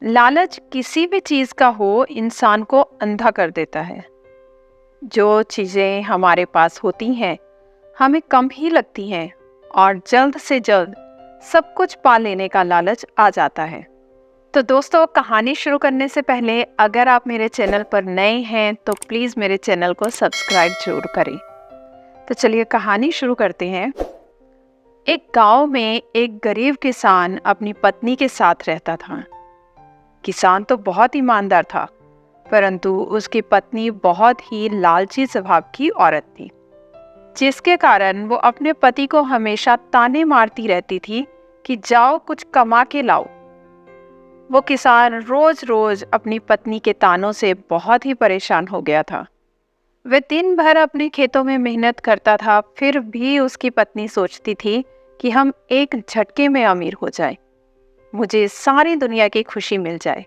लालच किसी भी चीज़ का हो इंसान को अंधा कर देता है। जो चीज़ें हमारे पास होती हैं हमें कम ही लगती हैं और जल्द से जल्द सब कुछ पा लेने का लालच आ जाता है। तो दोस्तों, कहानी शुरू करने से पहले अगर आप मेरे चैनल पर नए हैं तो प्लीज़ मेरे चैनल को सब्सक्राइब जरूर करें। तो चलिए कहानी शुरू करते हैं। एक गांव में एक गरीब किसान अपनी पत्नी के साथ रहता था। किसान तो बहुत ईमानदार था, परंतु उसकी पत्नी बहुत ही लालची स्वभाव की औरत थी, जिसके कारण वो अपने पति को हमेशा ताने मारती रहती थी कि जाओ कुछ कमा के लाओ। वो किसान रोज रोज अपनी पत्नी के तानों से बहुत ही परेशान हो गया था। वह दिन भर अपने खेतों में मेहनत करता था, फिर भी उसकी पत्नी सोचती थी कि हम एक झटके में अमीर हो जाएं, मुझे सारी दुनिया की खुशी मिल जाए।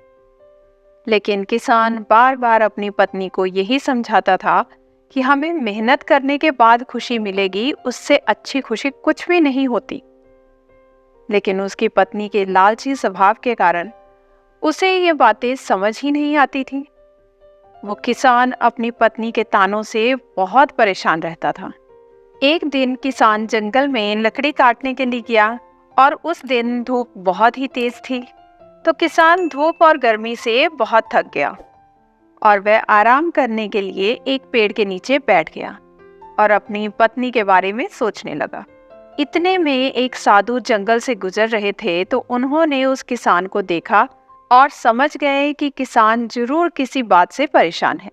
लेकिन किसान बार बार अपनी पत्नी को यही समझाता था कि हमें मेहनत करने के बाद खुशी मिलेगी, उससे अच्छी खुशी कुछ भी नहीं होती। लेकिन उसकी पत्नी के लालची स्वभाव के कारण उसे ये बातें समझ ही नहीं आती थी। वो किसान अपनी पत्नी के तानों से बहुत परेशान रहता था। एक दिन किसान जंगल में लकड़ी काटने के लिए गया और उस दिन धूप बहुत ही तेज थी। तो किसान धूप और गर्मी से बहुत थक गया और वह आराम करने के लिए एक पेड़ के नीचे बैठ गया और अपनी पत्नी के बारे में सोचने लगा। इतने में एक साधु जंगल से गुजर रहे थे, तो उन्होंने उस किसान को देखा और समझ गए कि किसान जरूर किसी बात से परेशान है।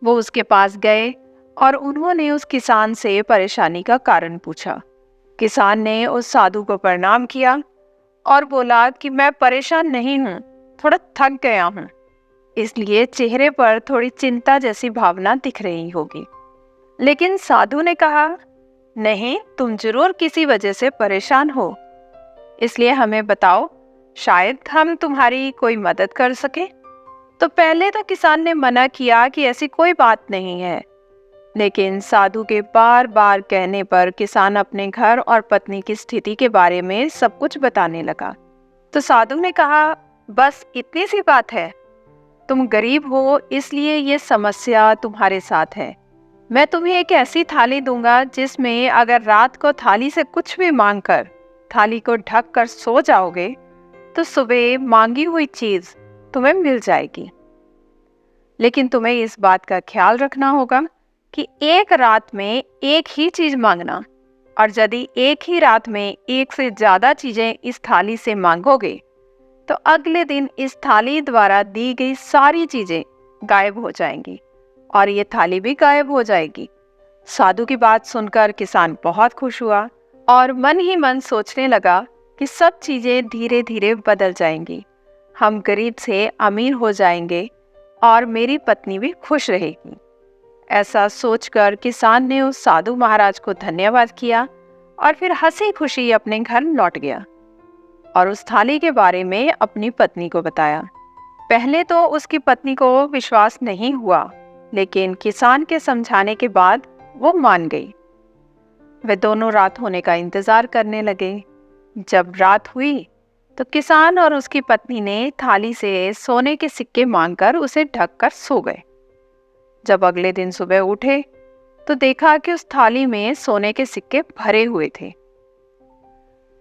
वो उसके पास गए और उन्होंने उस किसान से परेशानी का कारण पूछा। किसान ने उस साधु को प्रणाम किया और बोला कि मैं परेशान नहीं हूँ, थोड़ा थक गया हूँ, इसलिए चेहरे पर थोड़ी चिंता जैसी भावना दिख रही होगी। लेकिन साधु ने कहा, नहीं, तुम जरूर किसी वजह से परेशान हो, इसलिए हमें बताओ, शायद हम तुम्हारी कोई मदद कर सके। तो पहले तो किसान ने मना किया कि ऐसी कोई बात नहीं है, लेकिन साधु के बार बार कहने पर किसान अपने घर और पत्नी की स्थिति के बारे में सब कुछ बताने लगा। तो साधु ने कहा, बस इतनी सी बात है, तुम गरीब हो इसलिए ये समस्या तुम्हारे साथ है। मैं तुम्हें एक ऐसी थाली दूंगा जिसमें अगर रात को थाली से कुछ भी मांगकर थाली को ढक कर सो जाओगे तो सुबह मांगी हुई चीज तुम्हें मिल जाएगी। लेकिन तुम्हें इस बात का ख्याल रखना होगा कि एक रात में एक ही चीज मांगना, और यदि एक ही रात में एक से ज्यादा चीजें इस थाली से मांगोगे तो अगले दिन इस थाली द्वारा दी गई सारी चीजें गायब हो जाएंगी और ये थाली भी गायब हो जाएगी। साधु की बात सुनकर किसान बहुत खुश हुआ और मन ही मन सोचने लगा कि सब चीजें धीरे धीरे बदल जाएंगी, हम गरीब से अमीर हो जाएंगे और मेरी पत्नी भी खुश रहेगी। ऐसा सोचकर किसान ने उस साधु महाराज को धन्यवाद किया और फिर हंसी खुशी अपने घर लौट गया और उस थाली के बारे में अपनी पत्नी को बताया। पहले तो उसकी पत्नी को विश्वास नहीं हुआ, लेकिन किसान के समझाने के बाद वो मान गई। वे दोनों रात होने का इंतजार करने लगे। जब रात हुई तो किसान और उसकी पत्नी ने थाली से सोने के सिक्के मांगकर उसे ढककर सो गए। जब अगले दिन सुबह उठे तो देखा कि उस थाली में सोने के सिक्के भरे हुए थे।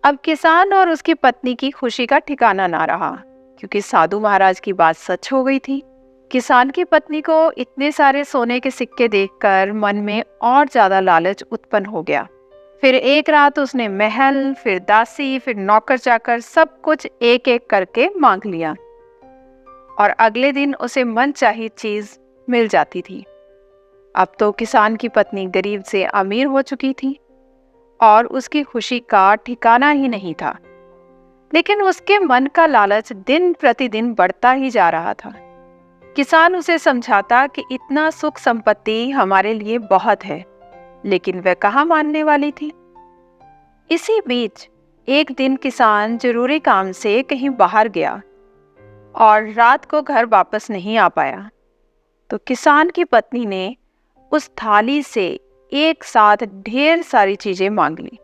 अब किसान और उसकी पत्नी की खुशी का ठिकाना ना रहा, क्योंकि साधु महाराज की बात सच हो गई थी। किसान की पत्नी को इतने सारे सोने के सिक्के देखकर मन में और ज्यादा लालच उत्पन्न हो गया। फिर एक रात उसने महल, फिर दासी, फिर नौकर चाकर सब कुछ एक एक करके मांग लिया और अगले दिन उसे मनचाही चीज मिल जाती थी। अब तो किसान की पत्नी गरीब से अमीर हो चुकी थी और उसकी खुशी का ठिकाना ही नहीं था। लेकिन उसके मन का लालच दिन प्रतिदिन बढ़ता ही जा रहा था। किसान उसे समझाता कि इतना सुख संपत्ति हमारे लिए बहुत है, लेकिन वह कहाँ मानने वाली थी। इसी बीच एक दिन किसान जरूरी काम से कहीं बाहर गया और रात को घर वापस नहीं आ पाया। तो किसान की पत्नी ने उस थाली से एक साथ ढेर सारी चीजें मांग ली।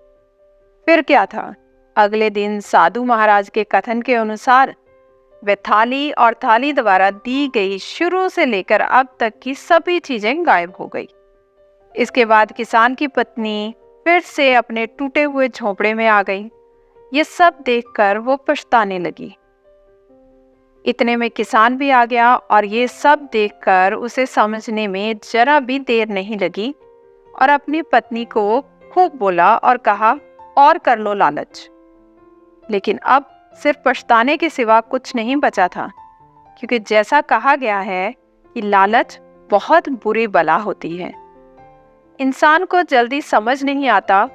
फिर क्या था, अगले दिन साधु महाराज के कथन के अनुसार वह थाली और थाली द्वारा दी गई शुरू से लेकर अब तक की सभी चीजें गायब हो गई। इसके बाद किसान की पत्नी फिर से अपने टूटे हुए झोंपड़े में आ गई। ये सब देखकर वो पछताने लगी। इतने में किसान भी आ गया और ये सब देखकर उसे समझने में जरा भी देर नहीं लगी और अपनी पत्नी को खूब बोला और कहा, और कर लो लालच। लेकिन अब सिर्फ पछताने के सिवा कुछ नहीं बचा था, क्योंकि जैसा कहा गया है कि लालच बहुत बुरी बला होती है। इंसान को जल्दी समझ नहीं आता,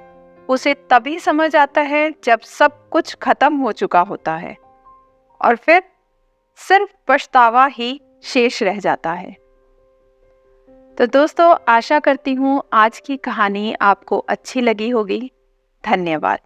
उसे तभी समझ आता है जब सब कुछ खत्म हो चुका होता है और फिर सिर्फ पछतावा ही शेष रह जाता है। तो दोस्तों, आशा करती हूँ आज की कहानी आपको अच्छी लगी होगी। धन्यवाद।